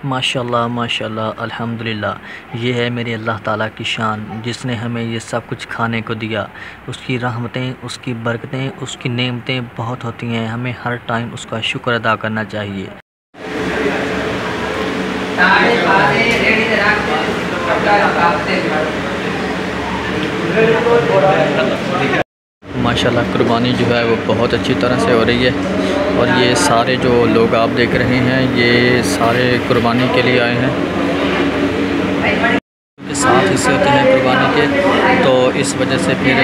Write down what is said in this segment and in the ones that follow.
माशाल्लाह माशाल्लाह अल्हम्दुलिल्लाह। ये है मेरे अल्लाह ताला की शान, जिसने हमें ये सब कुछ खाने को दिया। उसकी रहमतें, उसकी बरकतें, उसकी नेमतें बहुत होती हैं। हमें हर टाइम उसका शुक्र अदा करना चाहिए। माशाल्लाह कुर्बानी जो है वो बहुत अच्छी तरह से हो रही है। और ये सारे जो लोग आप देख रहे हैं, ये सारे कुर्बानी के लिए आए हैं। के 7 हिस्से होते हैं कुर्बानी के, तो इस वजह से फिर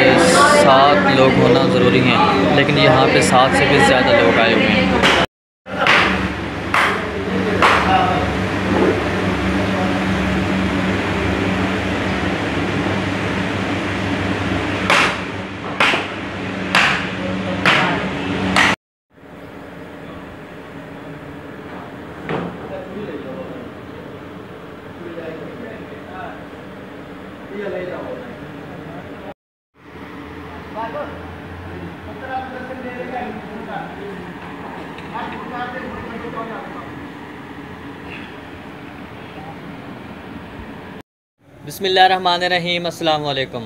7 लोग होना ज़रूरी हैं, लेकिन यहाँ पे 7 से भी ज़्यादा लोग आए हुए हैं। बिस्मिल्लाहिर्रहमानिर्रहीम, अस्सलाम वालेकुम।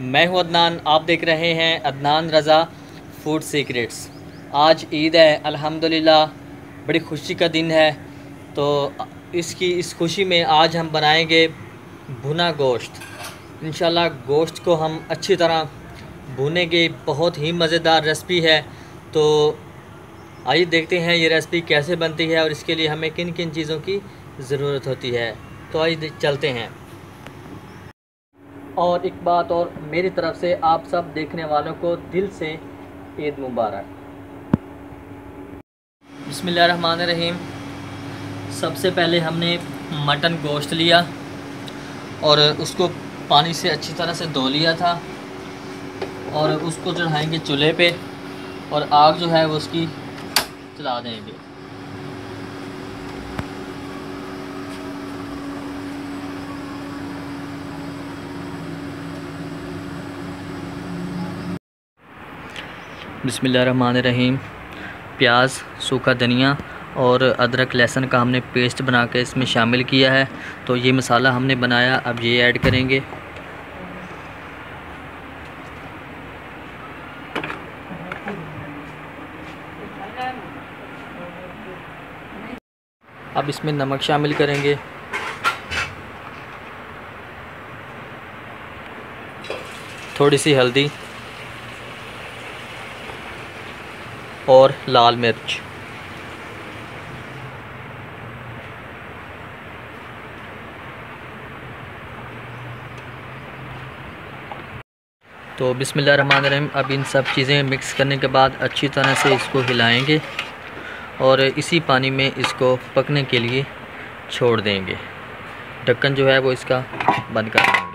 मैं हूं अदनान, आप देख रहे हैं अदनान रज़ा फूड सीक्रेट्स। आज ईद है अल्हम्दुलिल्लाह, बड़ी खुशी का दिन है। तो इस खुशी में आज हम बनाएंगे भुना गोश्त। इंशाल्लाह गोश्त को हम अच्छी तरह भूनेंगे। बहुत ही मज़ेदार रेसिपी है। तो आइए देखते हैं ये रेसिपी कैसे बनती है और इसके लिए हमें किन किन चीज़ों की ज़रूरत होती है। तो आइए चलते हैं। और एक बात और, मेरी तरफ से आप सब देखने वालों को दिल से ईद मुबारक। बिस्मिल्लाहिर्रहमानिर्रहीम। सबसे पहले हमने मटन गोश्त लिया और उसको पानी से अच्छी तरह से धो लिया था और उसको चढ़ाएंगे चूल्हे पे और आग जो है वो उसकी चला देंगे। बिस्मिल्लाहिर्रहमानिर्रहीम। प्याज, सूखा धनिया और अदरक लहसुन का हमने पेस्ट बना के इसमें शामिल किया है। तो ये मसाला हमने बनाया, अब ये ऐड करेंगे। अब इसमें नमक शामिल करेंगे, थोड़ी सी हल्दी और लाल मिर्च। तो बिस्मिल्लाहिर्रहमानिर्रहीम। अब इन सब चीज़ें मिक्स करने के बाद अच्छी तरह से इसको हिलाएंगे और इसी पानी में इसको पकने के लिए छोड़ देंगे। ढक्कन जो है वो इसका बंद कर देंगे।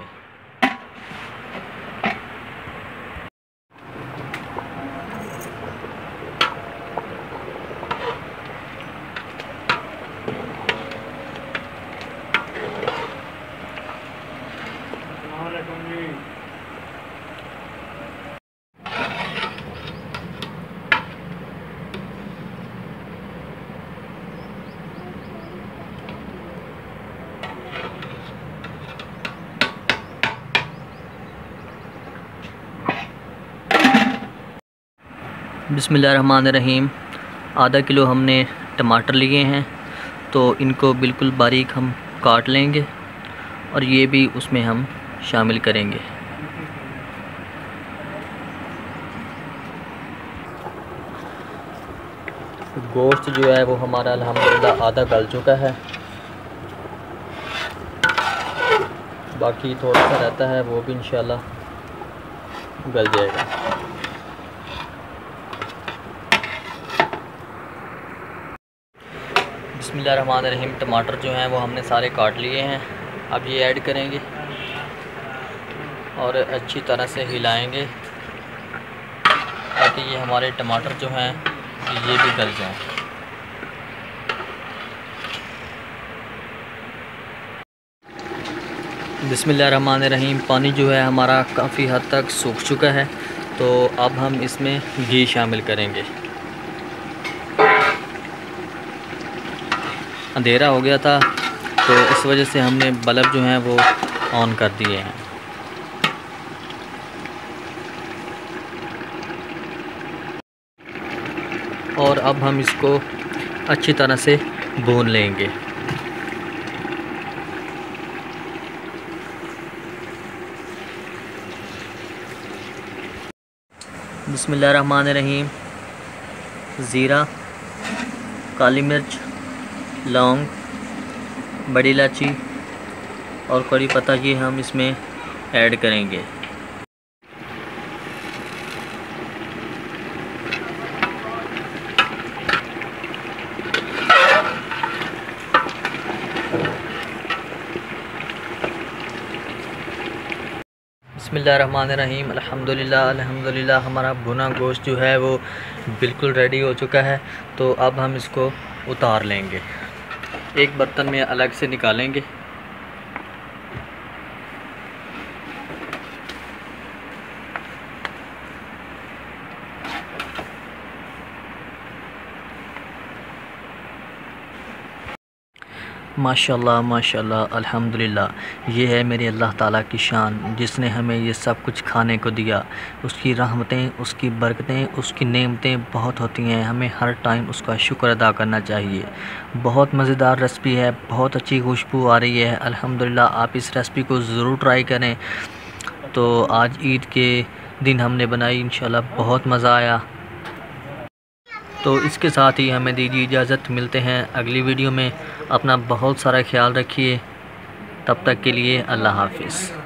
बिस्मिल्लाहिर्रहमानिर्रहीम। आधा किलो हमने टमाटर लिए हैं, तो इनको बिल्कुल बारीक हम काट लेंगे और ये भी उसमें हम शामिल करेंगे। गोश्त जो है वो हमारा अल्हम्दुलिल्लाह आधा गल चुका है, बाकी थोड़ा सा रहता है, वो भी इंशाल्लाह गल जाएगा। बिस्मिल्लाहिर्रहमानिर्रहीम। टमाटर जो हैं वो हमने सारे काट लिए हैं, अब ये ऐड करेंगे और अच्छी तरह से हिलाएंगे ताकि ये हमारे टमाटर जो हैं ये भी गल जाएं। बिस्मिल्लाहिर्रहमानिर्रहीम। पानी जो है हमारा काफ़ी हद तक सूख चुका है, तो अब हम इसमें घी शामिल करेंगे। अंधेरा हो गया था, तो इस वजह से हमने बल्ब जो हैं वो ऑन कर दिए हैं। और अब हम इसको अच्छी तरह से भून लेंगे। बिस्मिल्लाहिर्रहमानिर्रहीम। ज़ीरा, काली मिर्च, लौंग, बड़ी इलायची और कड़ी पत्ता ये हम इसमें ऐड करेंगे। बिस्मिल्लाहिर्रहमानिर्रहीम। अल्हम्दुलिल्लाह हमारा भुना गोश्त जो है वो बिल्कुल रेडी हो चुका है। तो अब हम इसको उतार लेंगे, एक बर्तन में अलग से निकालेंगे। माशाल्लाह माशाल्लाह अल्हम्दुलिल्लाह, ये है मेरे अल्लाह ताला की शान, जिसने हमें ये सब कुछ खाने को दिया। उसकी रहमतें, उसकी बरकतें, उसकी नेमतें बहुत होती हैं, हमें हर टाइम उसका शुक्र अदा करना चाहिए। बहुत मज़ेदार रेसिपी है, बहुत अच्छी खुशबू आ रही है अल्हम्दुलिल्लाह। आप इस रेसिपी को ज़रूर ट्राई करें। तो आज ईद के दिन हमने बनाई, इंशाल्लाह बहुत मज़ा आया। तो इसके साथ ही हमें दीजिए इजाज़त, मिलते हैं अगली वीडियो में। अपना बहुत सारा ख्याल रखिए, तब तक के लिए अल्लाह हाफ़िज़।